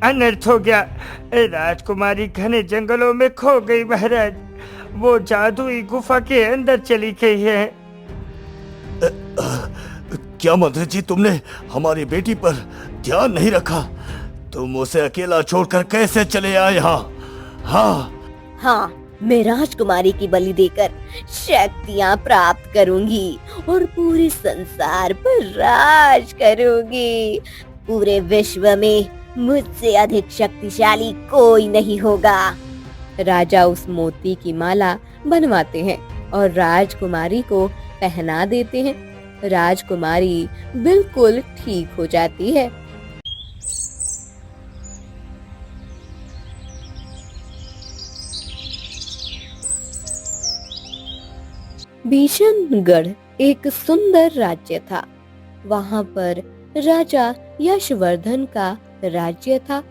अनर्थ हो गया। राजकुमारी घने जंगलों में खो गई महाराज। वो जादुई गुफा के अंदर चली गई है। क्या मंत्री जी, तुमने हमारी बेटी पर ध्यान नहीं रखा? तुम उसे अकेला छोड़कर कैसे चले आए यहाँ? हाँ हाँ, मैं राजकुमारी की बलि देकर शक्तियाँ प्राप्त करूंगी और पूरे संसार पर राज करूंगी। पूरे विश्व में मुझसे अधिक शक्तिशाली कोई नहीं होगा। राजा उस मोती की माला बनवाते हैं और राजकुमारी को पहना देते हैं। राजकुमारी बिल्कुल ठीक हो जाती है। भीषणगढ़ एक सुंदर राज्य था। वहां पर राजा यशवर्धन का राज्य था।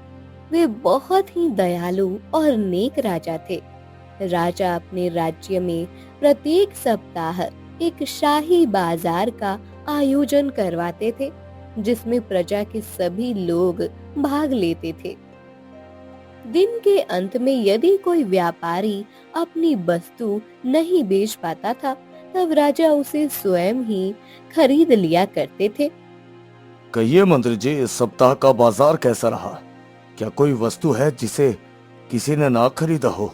वे बहुत ही दयालु और नेक राजा थे। राजा अपने राज्य में प्रत्येक सप्ताह एक शाही बाजार का आयोजन करवाते थे, जिसमें प्रजा के सभी लोग भाग लेते थे। दिन के अंत में यदि कोई व्यापारी अपनी वस्तु नहीं बेच पाता था, तब राजा उसे स्वयं ही खरीद लिया करते थे। कहिए मंत्री जी, इस सप्ताह का बाजार कैसा रहा? क्या कोई वस्तु है जिसे किसी ने ना खरीदा हो?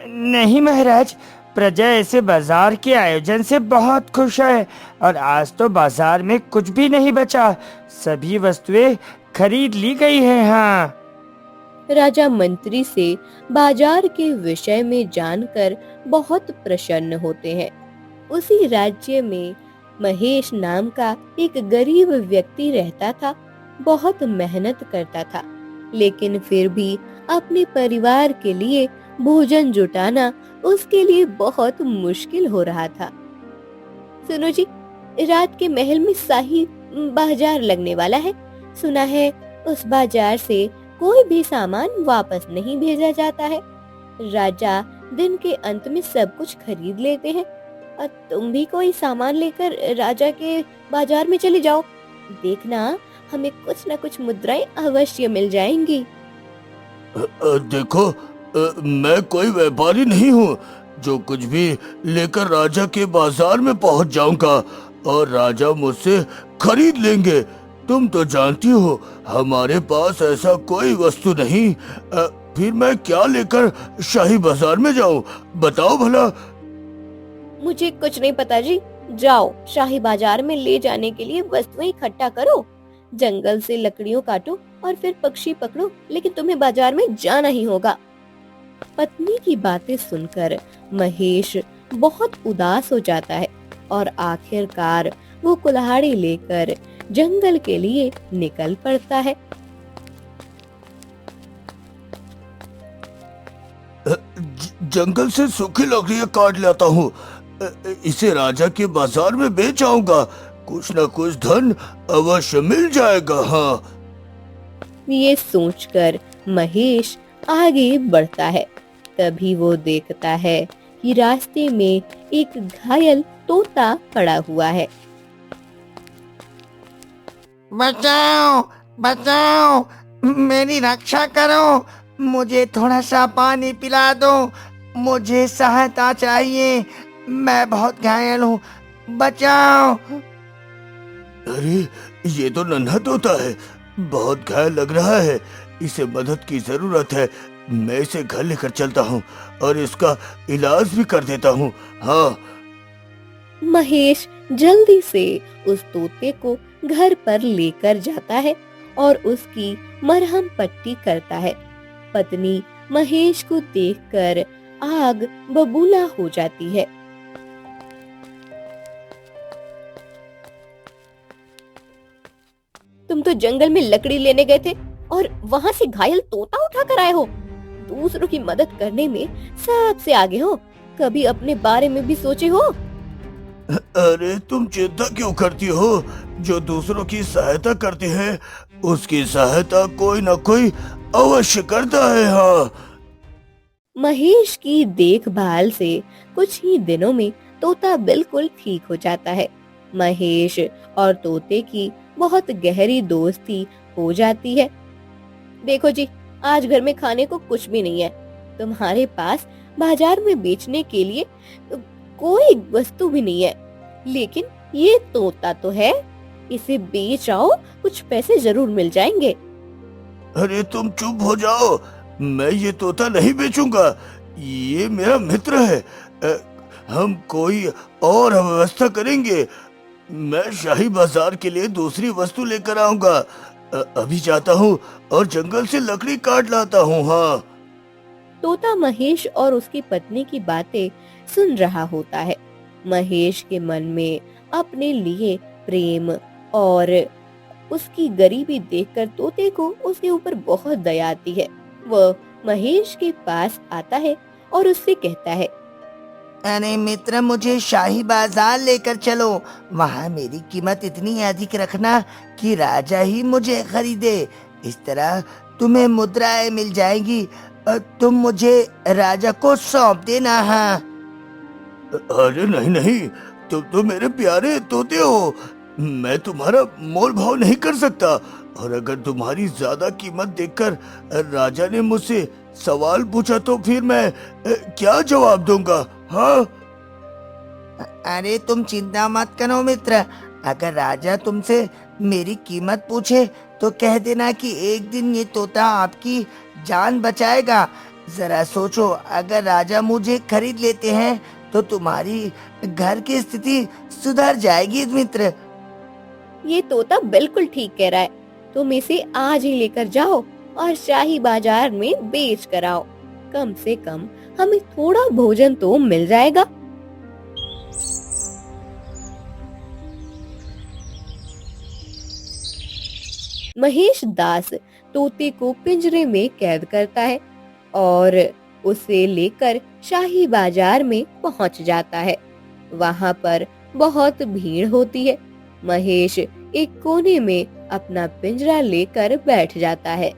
नहीं महाराज, प्रजा ऐसे बाजार के आयोजन से बहुत खुश है और आज तो बाजार में कुछ भी नहीं बचा। सभी वस्तुएं खरीद ली गई हैं। हाँ। राजा मंत्री से बाजार के विषय में जानकर बहुत प्रसन्न होते हैं। उसी राज्य में महेश नाम का एक गरीब व्यक्ति रहता था। बहुत मेहनत करता था, लेकिन फिर भी अपने परिवार के लिए भोजन जुटाना उसके लिए बहुत मुश्किल हो रहा था। सुनो जी, रात के महल में शाही बाजार लगने वाला है। सुना है उस बाजार से कोई भी सामान वापस नहीं भेजा जाता है। राजा दिन के अंत में सब कुछ खरीद लेते हैं और तुम भी कोई सामान लेकर राजा के बाजार में चले जाओ। देखना, हमें कुछ न कुछ मुद्राएं अवश्य मिल जाएंगी। देखो, मैं कोई व्यापारी नहीं हूँ जो कुछ भी लेकर राजा के बाजार में पहुँच जाऊंगा और राजा मुझसे खरीद लेंगे। तुम तो जानती हो हमारे पास ऐसा कोई वस्तु नहीं। फिर मैं क्या लेकर शाही बाजार में जाऊं? बताओ भला। मुझे कुछ नहीं पता जी। जाओ, शाही बाजार में ले जाने के लिए वस्तुएं इकट्ठा करो, जंगल से लकड़ियों काटो और फिर पक्षी पकड़ो, लेकिन तुम्हें बाजार में जाना ही होगा। पत्नी की बातें सुनकर महेश बहुत उदास हो जाता है और आखिरकार वो कुल्हाड़ी लेकर जंगल के लिए निकल पड़ता है। जंगल से सूखी लकड़ियां काट लाता हूँ, इसे राजा के बाजार में बेच आऊंगा। कुछ न कुछ धन अवश्य मिल जाएगा। हाँ। ये सोचकर महेश आगे बढ़ता है। तभी वो देखता है कि रास्ते में एक घायल तोता पड़ा हुआ है। बचाओ, बचाओ, मेरी रक्षा करो। मुझे थोड़ा सा पानी पिला दो। मुझे सहायता चाहिए। मैं बहुत घायल हूँ। बचाओ। अरे, ये तो नन्हा तोता है, बहुत घायल लग रहा है। इसे मदद की जरूरत है। मैं इसे घर लेकर चलता हूँ और इसका इलाज भी कर देता हूँ। हाँ। महेश जल्दी से उस तोते को घर पर लेकर जाता है और उसकी मरहम पट्टी करता है। पत्नी महेश को देखकर आग बबूला हो जाती है। तुम तो जंगल में लकड़ी लेने गए थे और वहाँ से घायल तोता उठा कर आए हो। दूसरों की मदद करने में सबसे आगे हो। कभी अपने बारे में भी सोचे हो? अरे, तुम चिंता क्यों करती हो? जो दूसरों की सहायता करते हैं उसकी सहायता कोई न कोई अवश्य करता है। हाँ। महेश की देखभाल से कुछ ही दिनों में तोता बिल्कुल ठीक हो जाता है। महेश और तोते की बहुत गहरी दोस्ती हो जाती है। देखो जी, आज घर में खाने को कुछ भी नहीं है। तुम्हारे पास बाजार में बेचने के लिए कोई वस्तु भी नहीं है, लेकिन ये तोता तो है। इसे बेच आओ, कुछ पैसे जरूर मिल जाएंगे। अरे तुम चुप हो जाओ, मैं ये तोता नहीं बेचूंगा। ये मेरा मित्र है। हम कोई और व्यवस्था करेंगे। मैं शाही बाजार के लिए दूसरी वस्तु लेकर आऊंगा। अभी जाता हूँ और जंगल से लकड़ी काट लाता हूँ। हाँ। तोता महेश और उसकी पत्नी की बातें सुन रहा होता है। महेश के मन में अपने लिए प्रेम और उसकी गरीबी देखकर तोते को उसके ऊपर बहुत दया आती है। वह महेश के पास आता है और उससे कहता है, अरे मित्र, मुझे शाही बाजार लेकर चलो। वहाँ मेरी कीमत इतनी अधिक रखना कि राजा ही मुझे खरीदे। इस तरह तुम्हें मुद्राएं मिल जाएंगी। तुम मुझे राजा को सौंप देना। हाँ। अरे नहीं नहीं, तुम तो मेरे प्यारे तोते हो। मैं तुम्हारा मोल भाव नहीं कर सकता। और अगर तुम्हारी ज्यादा कीमत देखकर राजा ने मुझसे सवाल पूछा तो फिर मैं क्या जवाब दूंगा? हाँ। अरे तुम चिंता मत करो मित्र। अगर राजा तुमसे मेरी कीमत पूछे तो कह देना कि एक दिन ये तोता आपकी जान बचाएगा। जरा सोचो, अगर राजा मुझे खरीद लेते हैं तो तुम्हारी घर की स्थिति सुधर जाएगी मित्र। ये तोता बिल्कुल ठीक कह रहा है। तुम इसे आज ही लेकर जाओ और शाही बाजार में बेच कर आओ। कम से कम हमें थोड़ा भोजन तो मिल जाएगा। महेश दास तोते को पिंजरे में कैद करता है और उसे लेकर शाही बाजार में पहुंच जाता है। वहां पर बहुत भीड़ होती है। महेश एक कोने में अपना पिंजरा लेकर बैठ जाता है।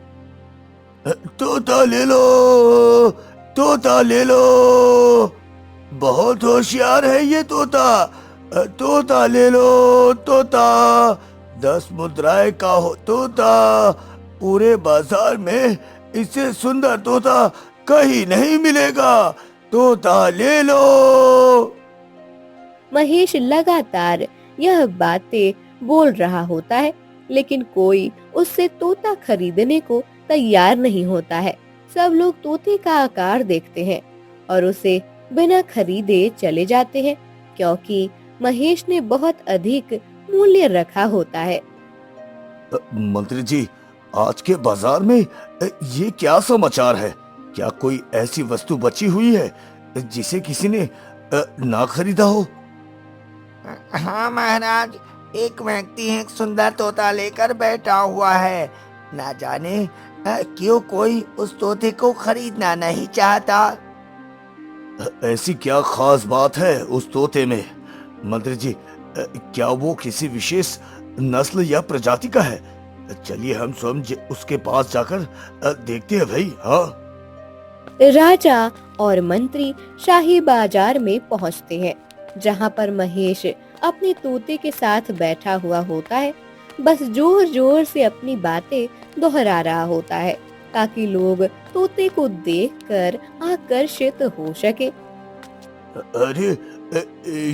तोता ले लो, तोता ले लो। बहुत होशियार है ये तोता। तोता ले लो, तोता। 10 मुद्राएं का हो तोता। पूरे बाजार में इससे सुंदर तोता कहीं नहीं मिलेगा। तोता ले लो। महेश लगातार यह बातें बोल रहा होता है, लेकिन कोई उससे तोता खरीदने को तैयार नहीं होता है। सब लोग तोते का आकार देखते हैं और उसे बिना खरीदे चले जाते हैं, क्योंकि महेश ने बहुत अधिक मूल्य रखा होता है। मंत्री जी, आज के बाजार में ये क्या समाचार है? क्या कोई ऐसी वस्तु बची हुई है जिसे किसी ने ना खरीदा हो? हाँ महाराज, एक व्यक्ति एक सुंदर तोता लेकर बैठा हुआ है। ना जाने क्यों कोई उस तोते को खरीदना नहीं चाहता। ऐसी क्या खास बात है उस तोते में? मंत्री जी, क्या वो किसी विशेष नस्ल या प्रजाति का है? चलिए हम स्वयं उसके पास जाकर देखते हैं भाई। हाँ। राजा और मंत्री शाही बाजार में पहुंचते हैं, जहां पर महेश अपने तोते के साथ बैठा हुआ होता है। बस जोर जोर से अपनी बातें दोहरा रहा होता है ताकि लोग तोते को देखकर आकर्षित हो सके। अरे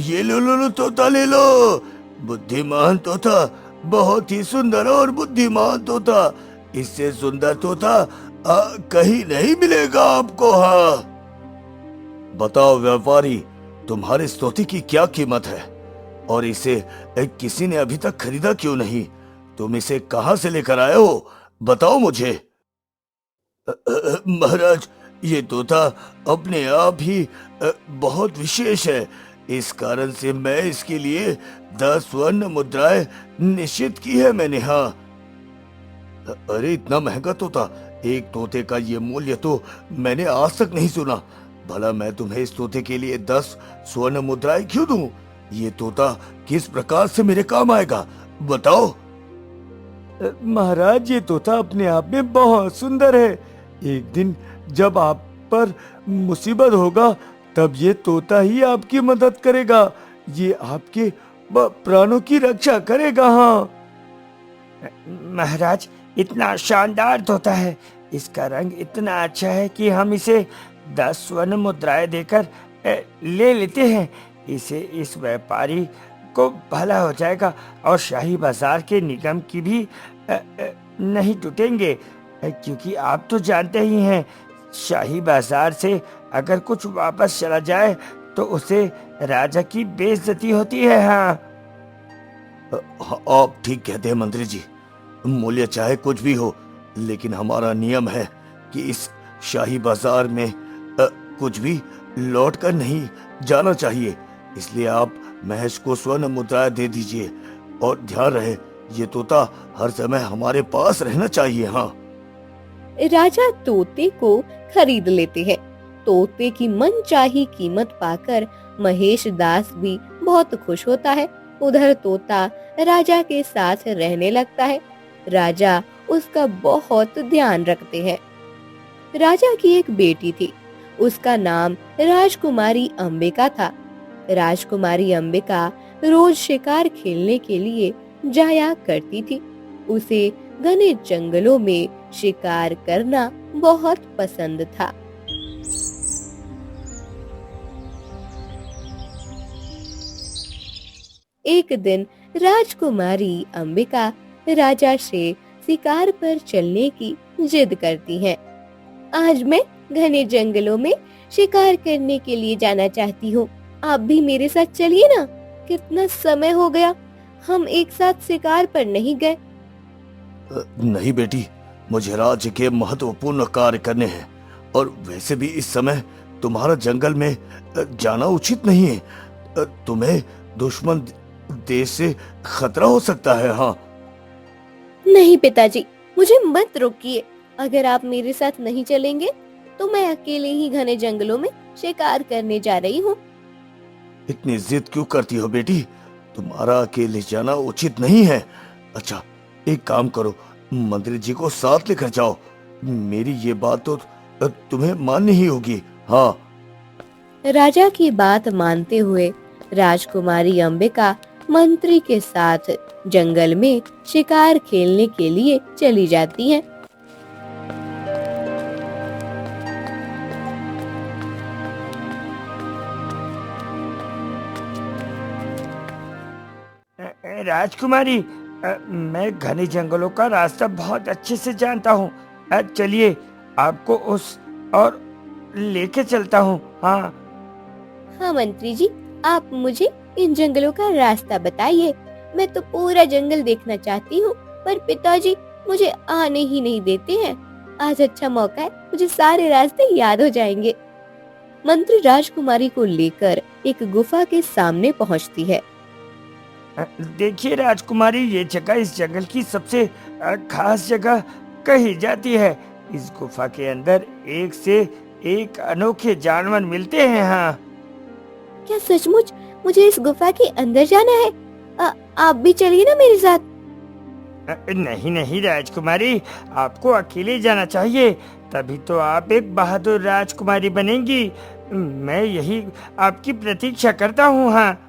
ये लो तोता ले लो। बुद्धिमान तोता, बहुत ही सुंदर और बुद्धिमान तोता। इससे सुंदर तोता कहीं नहीं मिलेगा आपको। हाँ। बताओ व्यापारी, तुम्हारे इस तोते की क्या कीमत है और इसे किसी ने अभी तक खरीदा क्यों नहीं? तुम इसे कहां से लेकर आए हो? बताओ मुझे। महाराज, ये तोता अपने आप ही बहुत विशेष है। इस कारण से मैं इसके लिए 10 स्वर्ण मुद्राएं निश्चित की है मैंने। हाँ। अरे इतना महंगा तोता, एक तोते का ये मूल्य तो मैंने आज तक नहीं सुना। भला मैं तुम्हें इस तोते के लिए 10 स्वर्ण मुद्राएं क्यों दूं? ये तोता किस प्रकार से मेरे काम आएगा, बताओ। महाराज, ये तोता अपने आप में बहुत सुंदर है। एक दिन जब आप पर मुसीबत होगा तब ये तोता ही आपकी मदद करेगा। ये आपके प्राणों की रक्षा करेगा। हाँ। महाराज, इतना शानदार तोता है। इसका रंग इतना अच्छा है कि हम इसे 10 स्वर्ण मुद्राएं देकर ले लेते हैं। इसे इस व्यापारी को भला हो जाएगा और शाही बाजार के निगम की भी नहीं टूटेंगे, क्योंकि आप तो जानते ही हैं, शाही बाजार से अगर कुछ वापस चला जाए तो उसे राजा की बेइज्जती होती है। हाँ, आप ठीक कहते हैं मंत्री जी। मूल्य चाहे कुछ भी हो, लेकिन हमारा नियम है कि इस शाही बाजार में कुछ भी लौट कर नहीं जाना चाहिए। इसलिए आप महेश को स्वर्ण मुद्राएं दे दीजिए और ध्यान रहे, ये तोता हर समय हमारे पास रहना चाहिए। हाँ, राजा तोते को खरीद लेते हैं। तोते की मनचाही कीमत पाकर महेश दास भी बहुत खुश होता है। उधर तोता राजा के साथ रहने लगता है। राजा उसका बहुत ध्यान रखते हैं। राजा की एक बेटी थी। उसका नाम राजकुमारी अंबिका था। राजकुमारी अंबिका रोज शिकार खेलने के लिए जाया करती थी। उसे घने जंगलों में शिकार करना बहुत पसंद था। एक दिन राजकुमारी अंबिका राजा से शिकार पर चलने की जिद करती हैं। आज मैं घने जंगलों में शिकार करने के लिए जाना चाहती हूँ। आप भी मेरे साथ चलिए ना। कितना समय हो गया हम एक साथ शिकार पर नहीं गए। नहीं बेटी, मुझे राज्य के महत्वपूर्ण कार्य करने हैं और वैसे भी इस समय तुम्हारा जंगल में जाना उचित नहीं है। तुम्हें दुश्मन देश से खतरा हो सकता है। हाँ, नहीं पिताजी, मुझे मत रोकिए। अगर आप मेरे साथ नहीं चलेंगे तो मैं अकेले ही घने जंगलों में शिकार करने जा रही हूँ। इतनी जिद क्यों करती हो बेटी? तुम्हारा अकेले जाना उचित नहीं है। अच्छा, एक काम करो, मंत्री जी को साथ लेकर जाओ। मेरी ये बात तो तुम्हें माननी ही होगी। हाँ, राजा की बात मानते हुए राजकुमारी अंबिका मंत्री के साथ जंगल में शिकार खेलने के लिए चली जाती हैं। राजकुमारी, मैं घने जंगलों का रास्ता बहुत अच्छे से जानता हूँ। चलिए, आपको उस और लेके चलता हूँ। हाँ, हाँ मंत्री जी, आप मुझे इन जंगलों का रास्ता बताइए। मैं तो पूरा जंगल देखना चाहती हूँ, पर पिताजी मुझे आने ही नहीं देते हैं। आज अच्छा मौका है, मुझे सारे रास्ते याद हो जाएंगे। मंत्री राजकुमारी को लेकर एक गुफा के सामने पहुँचती है। देखिए राजकुमारी, ये जगह इस जंगल की सबसे खास जगह कही जाती है। इस गुफा के अंदर एक से एक अनोखे जानवर मिलते हैं। हाँ, क्या सचमुच मुझे इस गुफा के अंदर जाना है? आप भी चलिए ना मेरे साथ। नहीं नहीं राजकुमारी, आपको अकेले जाना चाहिए, तभी तो आप एक बहादुर राजकुमारी बनेंगी। मैं यही आपकी प्रतीक्षा करता हूँ। हाँ,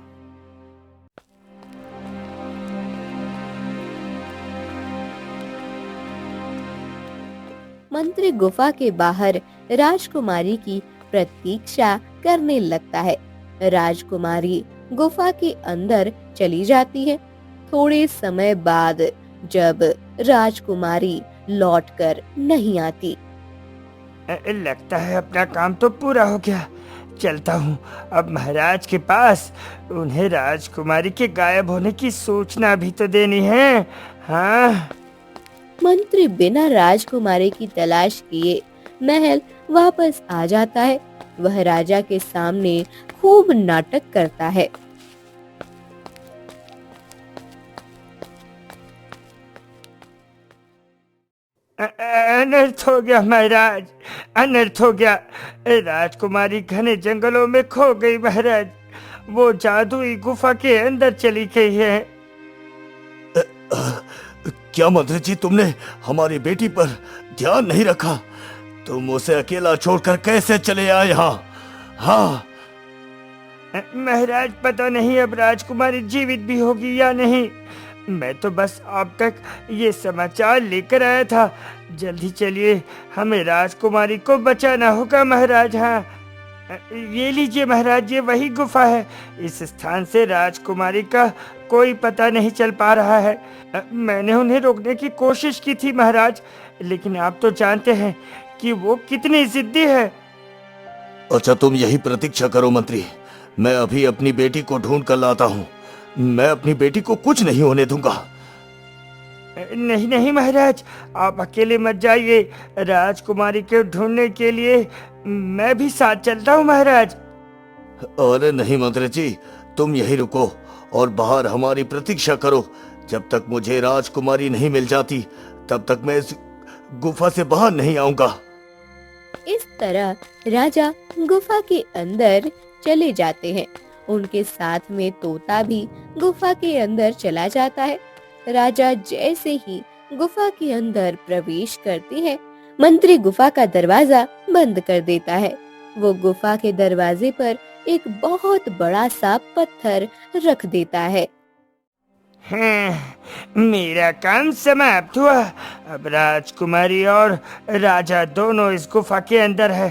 मंत्री गुफा के बाहर राजकुमारी की प्रतीक्षा करने लगता है। राजकुमारी गुफा के अंदर चली जाती है। थोड़े समय बाद जब राजकुमारी लौटकर नहीं आती, लगता है अपना काम तो पूरा हो गया। चलता हूँ अब महाराज के पास। उन्हें राजकुमारी के गायब होने की सूचना भी तो देनी है। हाँ, मंत्री बिना राजकुमारी की तलाश किए महल वापस आ जाता है। वह राजा के सामने खूब नाटक करता है। अनर्थ हो गया महाराज, अनर्थ हो गया। राजकुमारी घने जंगलों में खो गई महाराज। वो जादुई गुफा के अंदर चली गई है। क्या मंत्री जी, तुमने हमारी बेटी पर ध्यान नहीं रखा? तुम उसे अकेला छोड़कर कैसे चले आए यहाँ? हाँ, महाराज, पता नहीं अब राजकुमारी जीवित भी होगी या नहीं। मैं तो बस आप तक ये समाचार लेकर आया था। जल्दी चलिए, हमें राजकुमारी को बचाना होगा महाराज। हाँ, ये लीजिए महाराज, ये वही गुफा है। इस स्थान से राजकुमारी का कोई पता नहीं चल पा रहा है। मैंने उन्हें रोकने की कोशिश की थी महाराज, लेकिन आप तो जानते हैं कि वो कितनी जिद्दी है। अच्छा, तुम यही प्रतीक्षा करो मंत्री, मैं अभी अपनी बेटी को ढूंढ कर लाता हूँ। मैं अपनी बेटी को कुछ नहीं होने दूंगा। नहीं नहीं महाराज, आप अकेले मत जाइए। राजकुमारी को ढूंढने के लिए मैं भी साथ चलता हूँ महाराज। अरे नहीं मंत्री जी, तुम यहीं रुको और बाहर हमारी प्रतीक्षा करो। जब तक मुझे राजकुमारी नहीं मिल जाती, तब तक मैं इस गुफा से बाहर नहीं आऊंगा। इस तरह राजा गुफा के अंदर चले जाते हैं। उनके साथ में तोता भी गुफा के अंदर चला जाता है। राजा जैसे ही गुफा के अंदर प्रवेश करते हैं, मंत्री गुफा का दरवाजा बंद कर देता है। वो गुफा के दरवाजे पर एक बहुत बड़ा सा पत्थर रख देता है। मेरा काम समाप्त हुआ। अब राजकुमारी और राजा दोनों इस गुफा के अंदर है।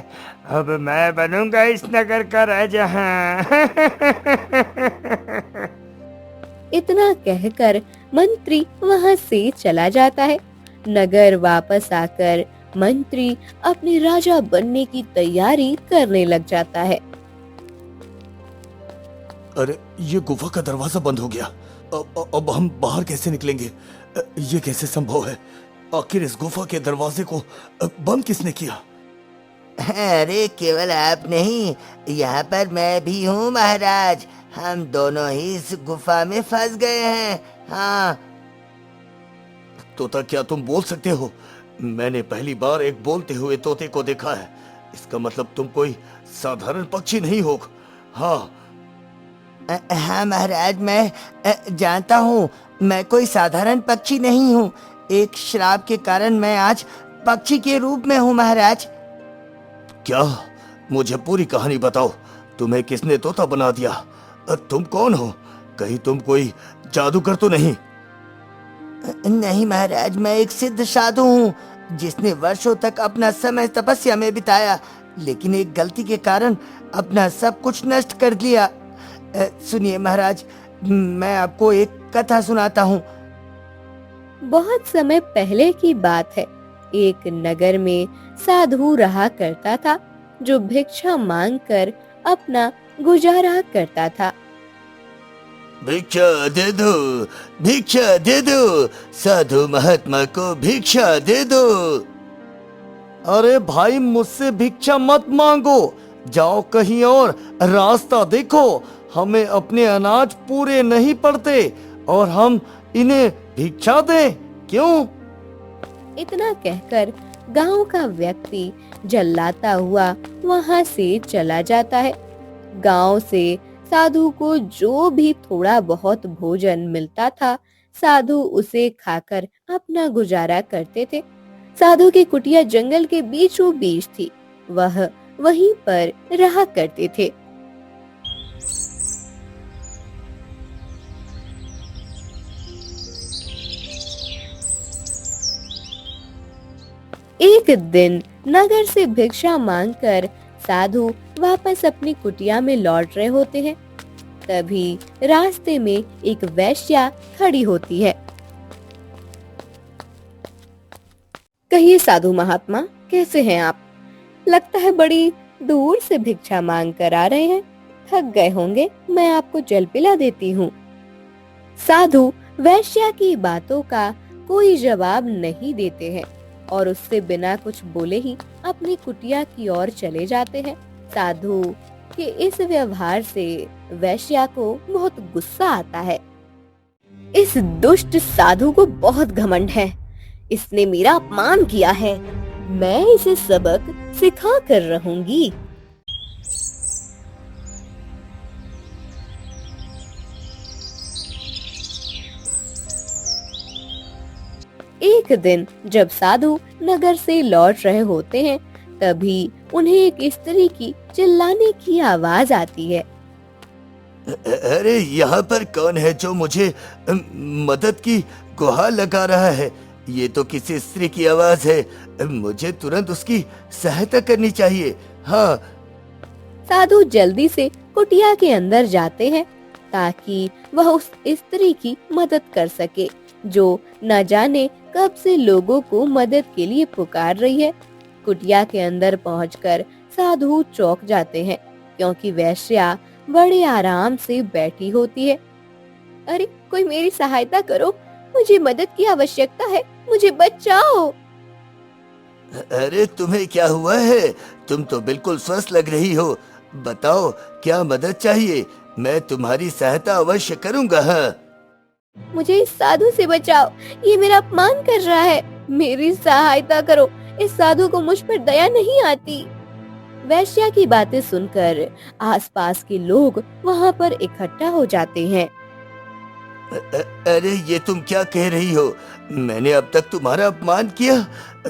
अब मैं बनूंगा इस नगर का राजा। इतना कहकर मंत्री वहां से चला जाता है। नगर वापस आकर मंत्री अपने राजा बनने की तैयारी करने लग जाता है। अरे, ये गुफा का दरवाजा बंद हो गया। अब हम बाहर कैसे निकलेंगे? ये कैसे संभव है? आखिर इस गुफा के दरवाजे को बंद किसने किया? अरे केवल आप नहीं, यहाँ पर मैं भी हूँ महाराज। हम दोनों ही इस गुफा में फंस गए हैं। हाँ। तोता, क्या तुम बोल सकते हो? मैंने पहली बार एक बोलते हुए तोते को देखा है। इसका मतलब तुम कोई साधारण पक्षी नहीं हो। हाँ हाँ महाराज, मैं जानता हूँ मैं कोई साधारण पक्षी नहीं हूँ। एक श्राप के कारण मैं आज पक्षी के रूप में हूँ महाराज। क्या? मुझे पूरी कहानी बताओ। तुम्हें किसने तोता बना दिया? तुम कौन हो? कहीं तुम कोई जादूगर तो नहीं? नहीं महाराज, मैं एक सिद्ध साधु हूँ जिसने वर्षों तक अपना समय तपस्या में बिताया, लेकिन एक गलती के कारण अपना सब कुछ नष्ट कर दिया। सुनिए महाराज, मैं आपको एक कथा सुनाता हूँ। बहुत समय पहले की बात है। एक नगर में साधु रहा करता था जो भिक्षा मांगकर अपना गुजारा करता था। भिक्षा दे दो, भिक्षा दे दो, साधु महात्मा को भिक्षा दे दो। अरे भाई, मुझसे भिक्षा मत मांगो, जाओ कहीं और रास्ता देखो। हमें अपने अनाज पूरे नहीं पड़ते और हम इन्हें भिक्षा दें क्यों? इतना कहकर गांव का व्यक्ति जल्लाता हुआ वहां से चला जाता है। गांव से साधु को जो भी थोड़ा बहुत भोजन मिलता था, साधु उसे खाकर अपना गुजारा करते थे। साधु की कुटिया जंगल के बीचों बीच थी। वह वहीं पर रहा करते थे। एक दिन नगर से भिक्षा मांगकर साधु वापस अपनी कुटिया में लौट रहे होते हैं। तभी रास्ते में एक वेश्या खड़ी होती है। कहिए साधु महात्मा, कैसे हैं आप? लगता है बड़ी दूर से भिक्षा मांग कर आ रहे हैं। थक गए होंगे, मैं आपको जल पिला देती हूँ। साधु वेश्या की बातों का कोई जवाब नहीं देते हैं और उससे बिना कुछ बोले ही अपनी कुटिया की ओर चले जाते हैं। साधु के इस व्यवहार से वेश्या को बहुत गुस्सा आता है। इस दुष्ट साधु को बहुत घमंड है। इसने मेरा अपमान किया है। मैं इसे सबक सिखा कर रहूंगी। एक दिन जब साधु नगर से लौट रहे होते हैं, तभी उन्हें एक स्त्री की चिल्लाने की आवाज आती है। अरे यहाँ पर कौन है जो मुझे मदद की गुहार लगा रहा है? ये तो किसी स्त्री की आवाज है। मुझे तुरंत उसकी सहायता करनी चाहिए। हाँ। साधु जल्दी से कुटिया के अंदर जाते हैं ताकि वह उस स्त्री की मदद कर सके जो न जाने कब से लोगों को मदद के लिए पुकार रही है। कुटिया के अंदर पहुंचकर साधु चौंक जाते हैं क्योंकि वेश्या बड़े आराम से बैठी होती है। अरे कोई मेरी सहायता करो, मुझे मदद की आवश्यकता है, मुझे बचाओ। अरे तुम्हें क्या हुआ है? तुम तो बिल्कुल स्वस्थ लग रही हो। बताओ क्या मदद चाहिए? मैं तुम्हारी सहायता अवश्य करूंगा। हाँ। मुझे इस साधु से बचाओ, ये मेरा अपमान कर रहा है, मेरी सहायता करो, इस साधु को मुझ पर दया नहीं आती। वैश्या की बातें सुनकर आसपास के लोग वहाँ पर इकट्ठा हो जाते हैं। अरे ये तुम क्या कह रही हो? मैंने अब तक तुम्हारा अपमान किया?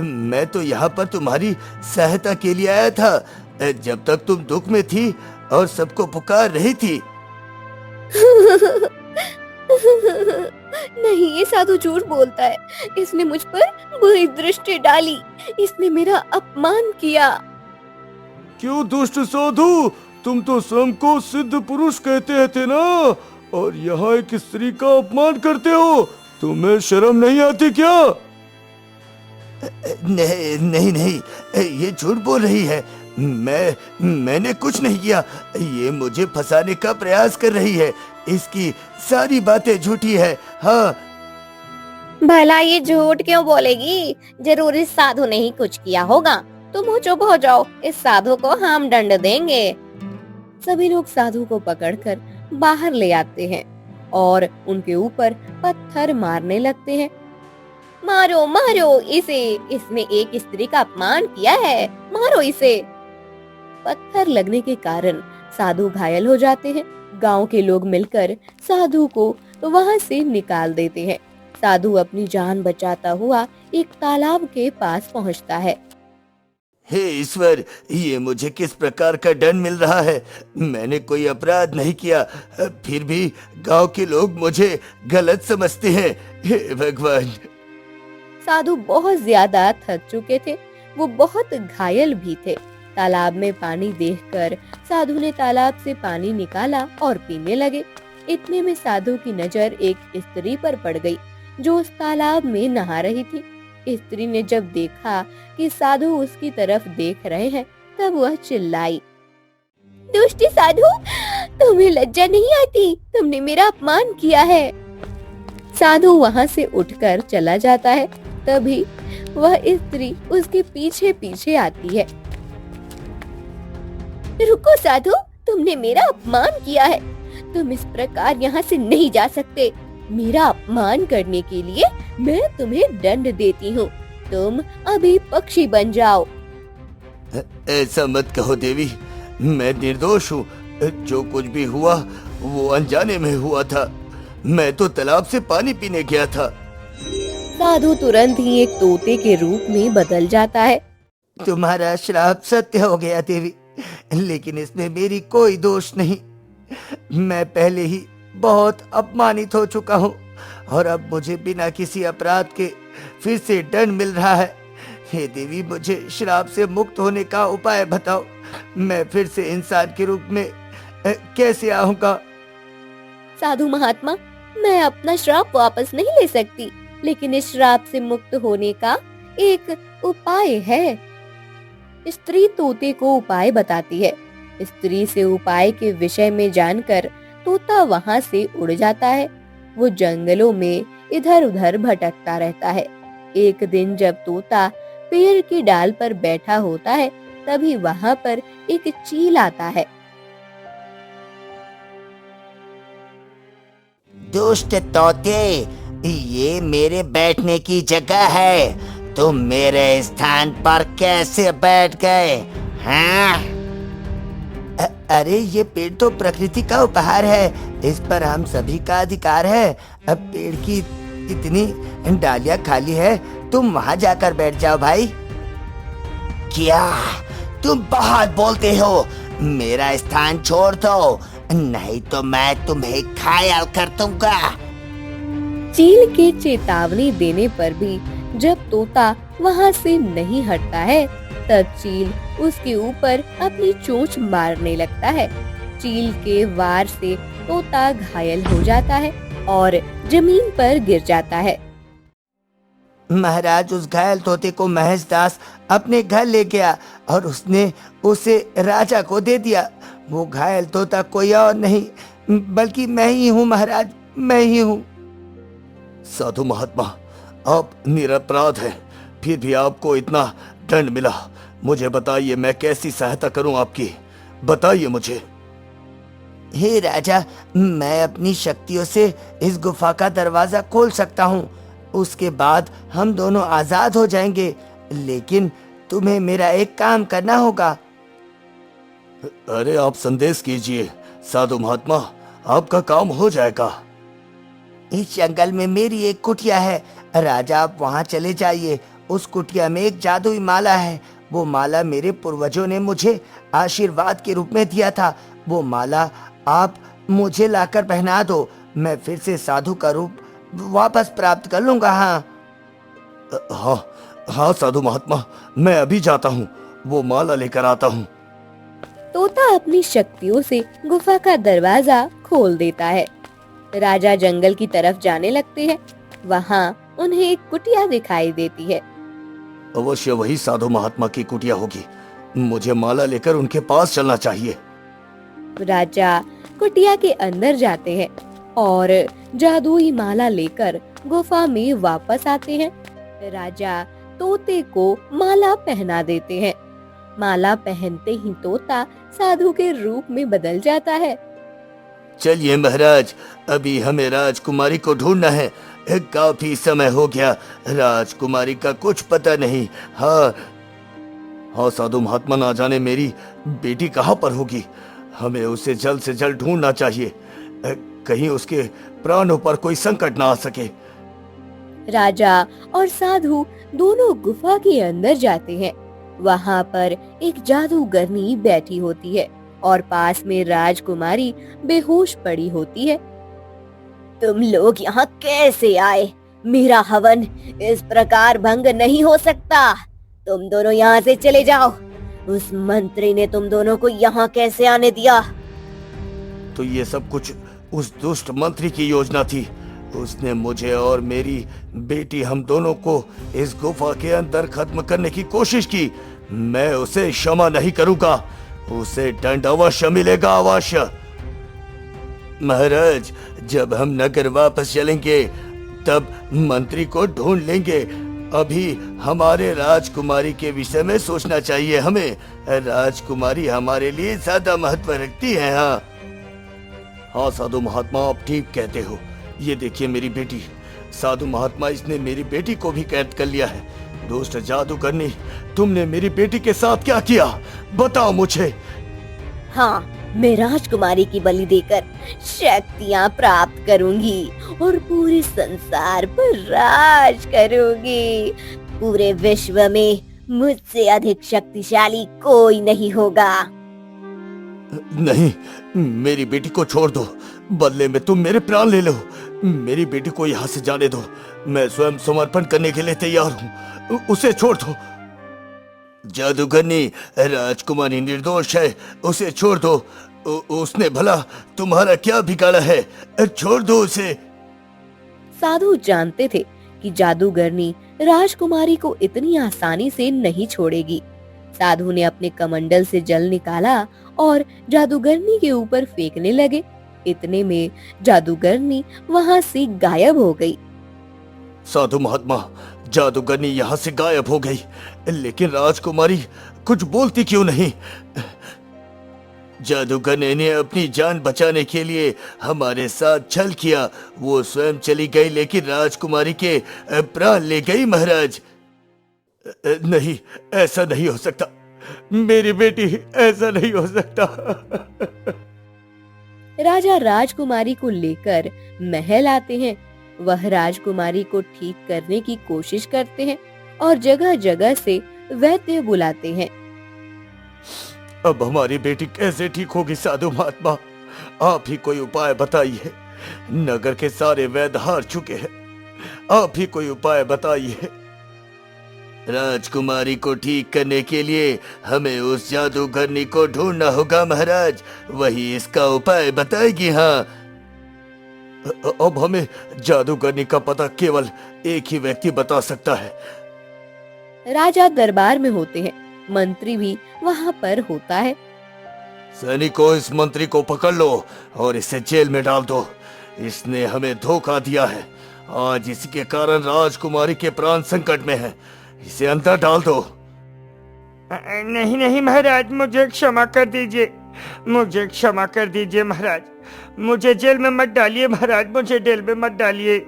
मैं तो यहाँ पर तुम्हारी सहायता के लिए आया था, जब तक तुम दुख में थी और सबको पुकार रही थी। नहीं, ये साधु झूठ बोलता है, इसने मुझ पर बुरी दृष्टि डाली, इसने मेरा अपमान किया। क्यों दुष्ट साधु, तुम तो स्वयं को सिद्ध पुरुष कहते थे ना, और यहाँ एक स्त्री का अपमान करते हो। तुम्हें शर्म नहीं आती क्या? नहीं नहीं, ये झूठ बोल रही है। मैंने कुछ नहीं किया। ये मुझे फंसाने का प्रयास कर रही है। इसकी सारी बातें झूठी है। हाँ। भला ये झूठ क्यों बोलेगी? जरूर इस साधु ने ही कुछ किया होगा। तुम चुप हो जाओ, इस साधु को हम दंड देंगे। सभी लोग साधु को पकड़कर बाहर ले आते हैं और उनके ऊपर पत्थर मारने लगते हैं। मारो मारो इसे, इसने एक स्त्री का अपमान किया है, मारो इसे। पत्थर लगने के कारण साधु घायल हो जाते हैं। गांव के लोग मिलकर साधु को वहां से निकाल देते हैं। साधु अपनी जान बचाता हुआ एक तालाब के पास पहुंचता है। हे ईश्वर, ये मुझे किस प्रकार का दंड मिल रहा है? मैंने कोई अपराध नहीं किया, फिर भी गांव के लोग मुझे गलत समझते हैं। हे भगवान। साधु बहुत ज्यादा थक चुके थे, वो बहुत घायल भी थे। तालाब में पानी देखकर साधु ने तालाब से पानी निकाला और पीने लगे। इतने में साधु की नजर एक स्त्री पर पड़ गई जो उस तालाब में नहा रही थी। स्त्री ने जब देखा कि साधु उसकी तरफ देख रहे हैं, तब वह चिल्लाई, दुष्ट साधु, तुम्हें लज्जा नहीं आती? तुमने मेरा अपमान किया है। साधु वहाँ से उठकर चला जाता है। तभी वह स्त्री उसके पीछे पीछे आती है। रुको साधु, तुमने मेरा अपमान किया है, तुम इस प्रकार यहाँ से नहीं जा सकते। मेरा अपमान करने के लिए मैं तुम्हें दंड देती हूँ, तुम अभी पक्षी बन जाओ। ऐसा मत कहो देवी, मैं निर्दोष हूँ। जो कुछ भी हुआ वो अनजाने में हुआ था। मैं तो तालाब से पानी पीने गया था। साधु तुरंत ही एक तोते के रूप में बदल जाता है। तुम्हारा श्राप सत्य हो गया देवी, लेकिन इसमें मेरी कोई दोष नहीं। मैं पहले ही बहुत अपमानित हो चुका हूँ और अब मुझे बिना किसी अपराध के फिर से दंड मिल रहा है। हे देवी, मुझे श्राप से मुक्त होने का उपाय बताओ। मैं फिर से इंसान के रूप में कैसे आऊंगा? साधु महात्मा, मैं अपना श्राप वापस नहीं ले सकती, लेकिन इस श्राप से मुक्त होने का एक उपाय है। स्त्री तोते को उपाय बताती है। स्त्री से उपाय के विषय में जानकर तोता वहाँ से उड़ जाता है। वो जंगलों में इधर उधर भटकता रहता है। एक दिन जब तोता पेड़ की डाल पर बैठा होता है, तभी वहाँ पर एक चील आता है। दुष्ट तोते, ये मेरे बैठने की जगह है, तुम मेरे स्थान पर कैसे बैठ गए? हाँ? अरे ये पेड़ तो प्रकृति का उपहार है, इस पर हम सभी का अधिकार है। अब पेड़ की इतनी डालियां खाली है, तुम वहां जाकर बैठ जाओ भाई। क्या तुम बहुत बोलते हो? मेरा स्थान छोड़ दो, नहीं तो मैं तुम्हें घायल कर दूंगा। चील के चेतावनी देने पर भी जब तोता वहाँ से नहीं हटता है, तब चील उसके ऊपर अपनी चोंच मारने लगता है। चील के वार से तोता घायल हो जाता है और जमीन पर गिर जाता है। महाराज, उस घायल तोते को महेश दास अपने घर ले गया और उसने उसे राजा को दे दिया। वो घायल तोता कोई और नहीं बल्कि मैं ही हूँ महाराज, मैं ही हूँ। साधु महात्मा, आप निरपराध हैं, फिर भी आपको इतना दंड मिला। मुझे बताइए, मैं कैसी सहायता करूं आपकी, बताइए मुझे। हे राजा, मैं अपनी शक्तियों से इस गुफा का दरवाजा खोल सकता हूँ। उसके बाद हम दोनों आजाद हो जाएंगे, लेकिन तुम्हें मेरा एक काम करना होगा। अरे आप संदेश कीजिए साधु महात्मा, आपका काम हो जाएगा। इस जंगल में मेरी एक कुटिया है राजा, आप वहाँ चले जाइए। उस कुटिया में एक जादुई माला है। वो माला मेरे पूर्वजों ने मुझे आशीर्वाद के रूप में दिया था। वो माला आप मुझे लाकर पहना दो, मैं फिर से साधु का रूप वापस प्राप्त कर लूंगा। हाँ हाँ साधु महात्मा, मैं अभी जाता हूँ, वो माला लेकर आता हूँ। तोता अपनी शक्तियों से गुफा का दरवाजा खोल देता है। राजा जंगल की तरफ जाने लगते हैं। वहाँ उन्हें एक कुटिया दिखाई देती है। अवश्य वही साधु महात्मा की कुटिया होगी, मुझे माला लेकर उनके पास चलना चाहिए। राजा कुटिया के अंदर जाते हैं और जादुई माला लेकर गुफा में वापस आते हैं। राजा तोते को माला पहना देते हैं। माला पहनते ही तोता साधु के रूप में बदल जाता है। चलिए महाराज, अभी हमें राजकुमारी को ढूंढना है। काफी समय हो गया, राजकुमारी का कुछ पता नहीं। हाँ हाँ साधु महात्मा, ना जाने मेरी बेटी कहाँ पर होगी। हमें उसे जल्द से जल्द ढूंढना चाहिए, कहीं उसके प्राणों पर कोई संकट ना आ सके। राजा और साधु दोनों गुफा के अंदर जाते हैं। वहाँ पर एक जादूगरनी बैठी होती है और पास में राजकुमारी बेहोश पड़ी होती है। तुम लोग यहाँ कैसे आए? मेरा हवन इस प्रकार भंग नहीं हो सकता। तुम दोनों यहाँ से चले जाओ। उस मंत्री ने तुम दोनों को यहाँ कैसे आने दिया? तो ये सब कुछ उस दुष्ट मंत्री की योजना थी। उसने मुझे और मेरी बेटी, हम दोनों को इस गुफा के अंदर खत्म करने की कोशिश की। मैं उसे क्षमा नहीं करूंगा, उसे दंड अवश्य मिलेगा, अवश्य। महाराज, जब हम नगर वापस चलेंगे तब मंत्री को ढूंढ लेंगे। अभी हमारे राजकुमारी के विषय में सोचना चाहिए हमें। राजकुमारी हमारे लिए ज्यादा महत्व रखती है। हाँ हाँ साधु महात्मा, आप ठीक कहते हो। ये देखिए मेरी बेटी। साधु महात्मा, इसने मेरी बेटी को भी कैद कर लिया है। दुष्ट जादूगरनी, तुमने मेरी बेटी के साथ क्या किया, बताओ मुझे। हाँ, मैं राजकुमारी की बलि देकर शक्तियाँ प्राप्त करूंगी और पूरे संसार पर राज करूंगी। पूरे विश्व में मुझसे अधिक शक्तिशाली कोई नहीं होगा। नहीं, मेरी बेटी को छोड़ दो, बदले में तुम मेरे प्राण ले लो। मेरी बेटी को यहाँ से जाने दो, मैं स्वयं समर्पण करने के लिए तैयार हूँ। उसे छोड़ दो। जादूगरनी, राजकुमारी निर्दोष है, उसे छोड़ दो। उसने भला तुम्हारा क्या बिगाड़ा है, छोड़ दो उसे। साधु जानते थे कि जादूगरनी राजकुमारी को इतनी आसानी से नहीं छोड़ेगी। साधु ने अपने कमंडल से जल निकाला और जादूगरनी के ऊपर फेंकने लगे। इतने में जादूगरनी वहाँ से गायब हो गई। साधु महात्मा, जादूगरनी यहाँ से गायब हो गई, लेकिन राजकुमारी कुछ बोलती क्यों नहीं? जादूगरनी ने अपनी जान बचाने के लिए हमारे साथ छल किया। वो स्वयं चली गई, लेकिन राजकुमारी के प्राण ले गई। महाराज, नहीं, ऐसा नहीं हो सकता। मेरी बेटी, ऐसा नहीं हो सकता। राजा राजकुमारी को लेकर महल आते हैं। वह राजकुमारी को ठीक करने की कोशिश करते हैं और जगह जगह से वैद्य बुलाते हैं। अब हमारी बेटी कैसे ठीक होगी साधु महात्मा? आप ही कोई उपाय बताइए। नगर के सारे वैद्य हार चुके हैं, आप ही कोई उपाय बताइए। राजकुमारी को ठीक करने के लिए हमें उस जादूगरनी को ढूंढना होगा महाराज, वही इसका उपाय बताएगी। हाँ, अब हमें जादूगरनी का पता केवल एक ही व्यक्ति बता सकता है। राजा दरबार में होते हैं, मंत्री भी वहाँ पर होता है। सैनिकों, इस मंत्री को पकड़ लो और इसे जेल में डाल दो। इसने हमें धोखा दिया है, आज इसी के कारण राजकुमारी के प्राण संकट में हैं। इसे अंदर डाल दो। नहीं नहीं महाराज, मुझे क्षमा कर दीजिए, मुझे क्षमा कर दीजिए महाराज, मुझे जेल में मत डालिए महाराज, मुझे जेल में मत डालिए।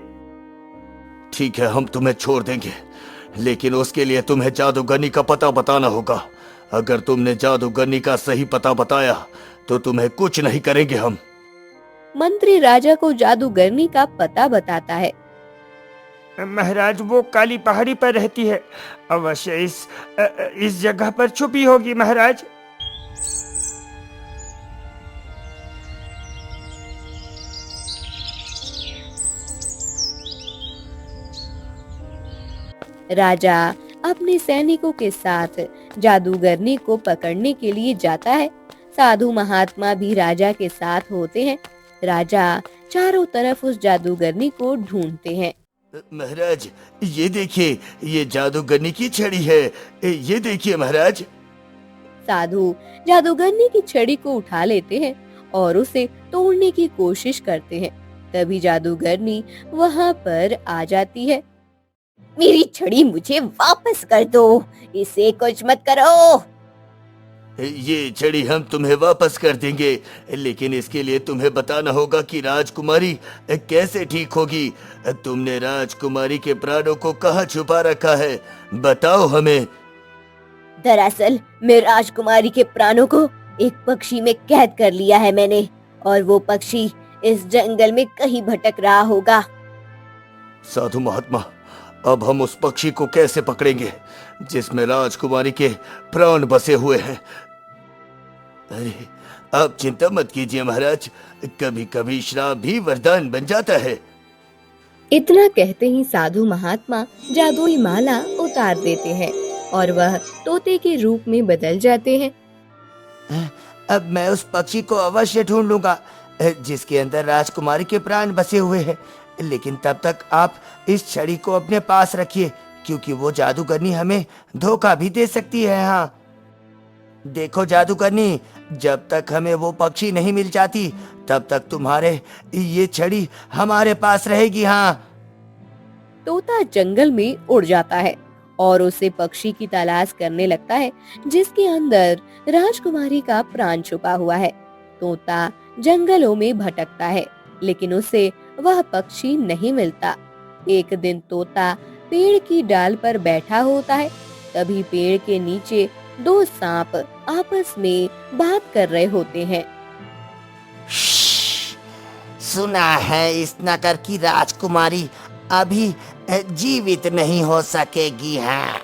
ठीक है, हम तुम्हें छोड़ देंगे, लेकिन उसके लिए तुम्हें जादूगरनी का पता बताना होगा। अगर तुमने जादूगरनी का सही पता बताया तो तुम्हें कुछ नहीं करेंगे हम। मंत्री राजा को जादूगरनी का पता बताता है। महाराज, वो काली पहाड़ी पर रहती है, अवश्य इस जगह पर छुपी होगी महाराज। राजा अपने सैनिकों के साथ जादूगरनी को पकड़ने के लिए जाता है। साधु महात्मा भी राजा के साथ होते हैं। राजा चारों तरफ उस जादूगरनी को ढूंढते हैं। महाराज, ये देखिए, ये जादूगरनी की छड़ी है, ये देखिए महाराज। साधु जादूगरनी की छड़ी को उठा लेते हैं और उसे तोड़ने की कोशिश करते हैं। तभी जादूगरनी वहाँ पर आ जाती है। मेरी छड़ी मुझे वापस कर दो, इसे कुछ मत करो। ये छड़ी हम तुम्हें वापस कर देंगे, लेकिन इसके लिए तुम्हें बताना होगा कि राजकुमारी कैसे ठीक होगी। तुमने राजकुमारी के प्राणों को कहाँ छुपा रखा है, बताओ हमें। दरअसल मैं राजकुमारी के प्राणों को एक पक्षी में कैद कर लिया है मैंने, और वो पक्षी इस जंगल में कहीं भटक रहा होगा। साधु महात्मा, अब हम उस पक्षी को कैसे पकड़ेंगे जिसमें राजकुमारी के प्राण बसे हुए हैं? अरे, आप चिंता मत कीजिए महाराज, कभी कभी श्राप भी वरदान बन जाता है। इतना कहते ही साधु महात्मा जादुई माला उतार देते हैं और वह तोते के रूप में बदल जाते हैं। अब मैं उस पक्षी को अवश्य ढूंढ लूंगा जिसके अंदर राजकुमारी के प्राण बसे हुए हैं, लेकिन तब तक आप इस छड़ी को अपने पास रखिए, क्योंकि वो जादूगरनी हमें धोखा भी दे सकती है। हाँ देखो जादूगरनी, जब तक हमें वो पक्षी नहीं मिल जाती तब तक तुम्हारे ये छड़ी हमारे पास रहेगी। हाँ। तोता जंगल में उड़ जाता है और उसे पक्षी की तलाश करने लगता है जिसके अंदर राजकुमारी का प्राण छुपा हुआ है। तोता जंगलों में भटकता है, लेकिन उसे वह पक्षी नहीं मिलता। एक दिन तोता पेड़ की डाल पर बैठा होता है, तभी पेड़ के नीचे दो सांप आपस में बात कर रहे होते हैं। सुना है इस नगर की राजकुमारी अभी जीवित नहीं हो सकेगी। हाँ,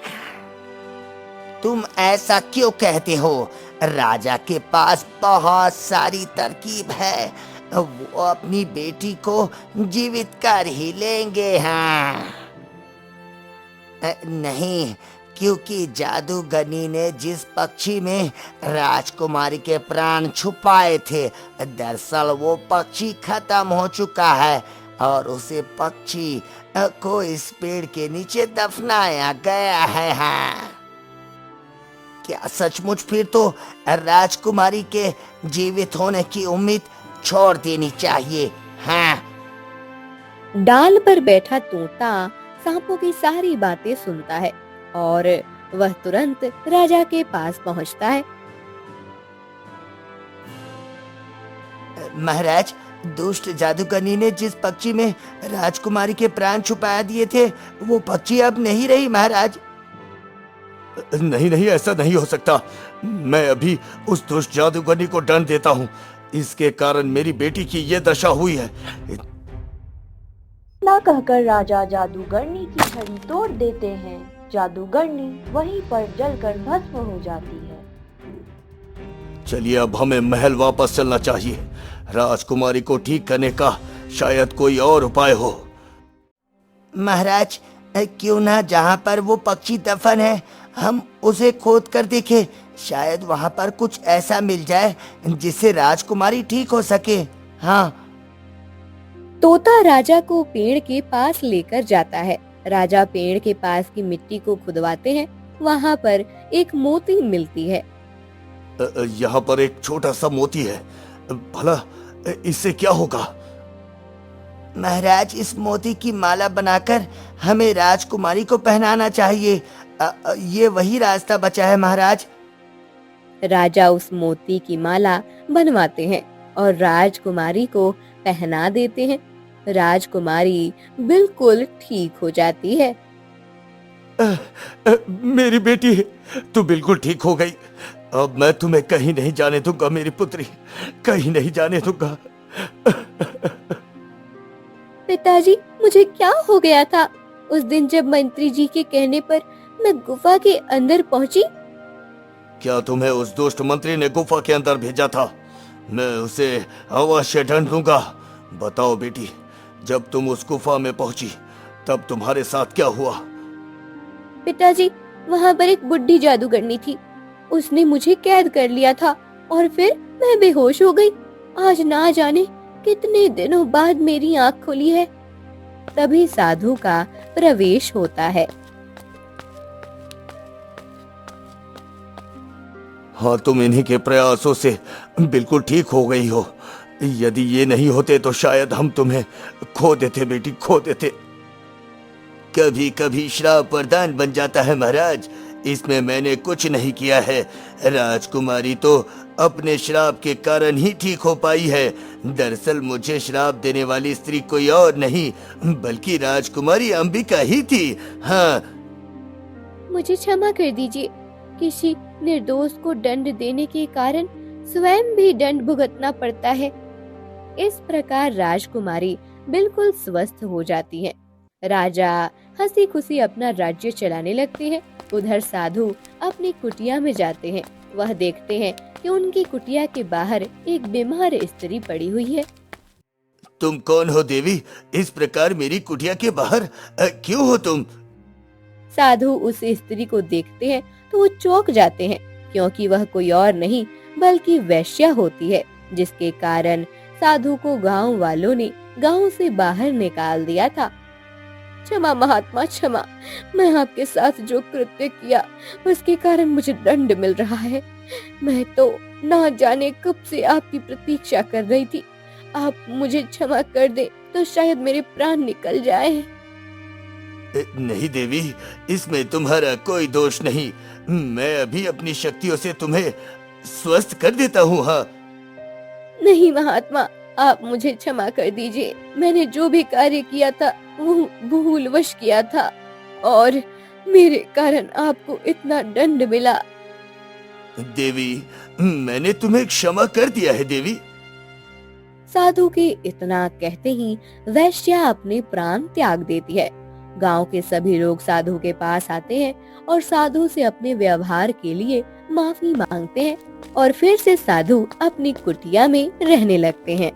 तुम ऐसा क्यों कहते हो? राजा के पास बहुत सारी तरकीब है, वो अपनी बेटी को जीवित कर ही लेंगे। हाँ नहीं, क्योंकि जादूगरनी ने जिस पक्षी में राजकुमारी के प्राण छुपाए थे, दरअसल वो पक्षी खत्म हो चुका है और उसे पक्षी को इस पेड़ के नीचे दफनाया गया है। हाँ, क्या सचमुच? फिर तो राजकुमारी के जीवित होने की उम्मीद छोड़ देनी चाहिए। हाँ। डाल पर बैठा तोता सांपों की सारी बातें सुनता है और वह तुरंत राजा के पास पहुंचता है। महाराज, दुष्ट जादूगरनी ने जिस पक्षी में राजकुमारी के प्राण छुपा दिए थे, वो पक्षी अब नहीं रही महाराज। नहीं नहीं, ऐसा नहीं हो सकता। मैं अभी उस दुष्ट जादूगरनी को दंड देता हूँ, इसके कारण मेरी बेटी की ये दशा हुई है। ना कहकर राजा जादूगरनी की छड़ी तोड़ देते हैं। जादूगरनी वहीं पर जलकर भस्म हो जाती है। चलिए, अब हमें महल वापस चलना चाहिए। राजकुमारी को ठीक करने का शायद कोई और उपाय हो। महाराज, क्यों ना जहाँ पर वो पक्षी दफन है हम उसे खोद कर देखें। शायद वहाँ पर कुछ ऐसा मिल जाए जिससे राजकुमारी ठीक हो सके। हाँ। तोता राजा को पेड़ के पास लेकर जाता है। राजा पेड़ के पास की मिट्टी को खुदवाते हैं। वहाँ पर एक मोती मिलती है। यहाँ पर एक छोटा सा मोती है, भला इससे क्या होगा? महाराज, इस मोती की माला बनाकर हमें राजकुमारी को पहनाना चाहिए। ये वही रास्ता बचा है महाराज। राजा उस मोती की माला बनवाते हैं और राजकुमारी को पहना देते हैं। राजकुमारी बिल्कुल ठीक हो जाती है। मेरी बेटी, तू बिल्कुल ठीक हो गई। अब मैं तुम्हें कहीं नहीं जाने दूंगा मेरी पुत्री, कहीं नहीं जाने दूंगा। पिताजी, मुझे क्या हो गया था उस दिन जब मंत्री जी के कहने पर मैं गुफा के अंदर पहुंची? क्या तुम्हें उस दुष्ट मंत्री ने गुफा के अंदर भेजा था? मैं उसे अवश्य दंड दूंगा। बताओ बेटी, जब तुम उस गुफा में पहुंची तब तुम्हारे साथ क्या हुआ? पिताजी, वहाँ पर एक बुढ़ी जादूगरनी थी। उसने मुझे कैद कर लिया था और फिर मैं बेहोश हो गई। आज ना जाने कितने दिनों बाद मेरी आँख खुली है। तभी साधु का प्रवेश होता है। हाँ, तुम इन्हीं के प्रयासों से बिल्कुल ठीक हो गई हो। यदि ये नहीं होते तो शायद हम तुम्हें खो देते बेटी, खो देते। कभी कभी श्राप वरदान बन जाता है महाराज, इसमें मैंने कुछ नहीं किया है। राजकुमारी तो अपने श्राप के कारण ही ठीक हो पाई है। दरअसल मुझे श्राप देने वाली स्त्री कोई और नहीं बल्कि राजकुमारी अंबिका ही थी। हाँ। मुझे क्षमा कर दीजिए। किसी निर्दोष को दंड देने के कारण स्वयं भी दंड भुगतना पड़ता है। इस प्रकार राजकुमारी बिल्कुल स्वस्थ हो जाती है। राजा हंसी खुशी अपना राज्य चलाने लगते हैं। उधर साधु अपनी कुटिया में जाते हैं। वह देखते हैं कि उनकी कुटिया के बाहर एक बीमार स्त्री पड़ी हुई है। तुम कौन हो देवी? इस प्रकार मेरी कुटिया के बाहर क्यों हो तुम? साधु उस स्त्री को देखते हैं तो वो चौंक जाते हैं, क्योंकि वह कोई और नहीं बल्कि वैश्या होती है, जिसके कारण साधु को गांव वालों ने गांव से बाहर निकाल दिया था। क्षमा महात्मा, क्षमा। मैं आपके साथ जो कृत्य किया उसके कारण मुझे दंड मिल रहा है। मैं तो ना जाने कब से आपकी प्रतीक्षा कर रही थी। आप मुझे क्षमा कर दे तो शायद मेरे प्राण निकल जाए। नहीं देवी, इसमें तुम्हारा कोई दोष नहीं। मैं अभी अपनी शक्तियों से तुम्हें स्वस्थ कर देता हूँ। हाँ। नहीं महात्मा, आप मुझे क्षमा कर दीजिए। मैंने जो भी कार्य किया था वो भूलवश किया था और मेरे कारण आपको इतना दंड मिला। देवी, मैंने तुम्हें क्षमा कर दिया है देवी। साधु के इतना कहते ही वैश्या अपने प्राण त्याग देती है। गांव के सभी लोग साधु के पास आते हैं और साधु से अपने व्यवहार के लिए माफी मांगते हैं और फिर से साधु अपनी कुटिया में रहने लगते हैं।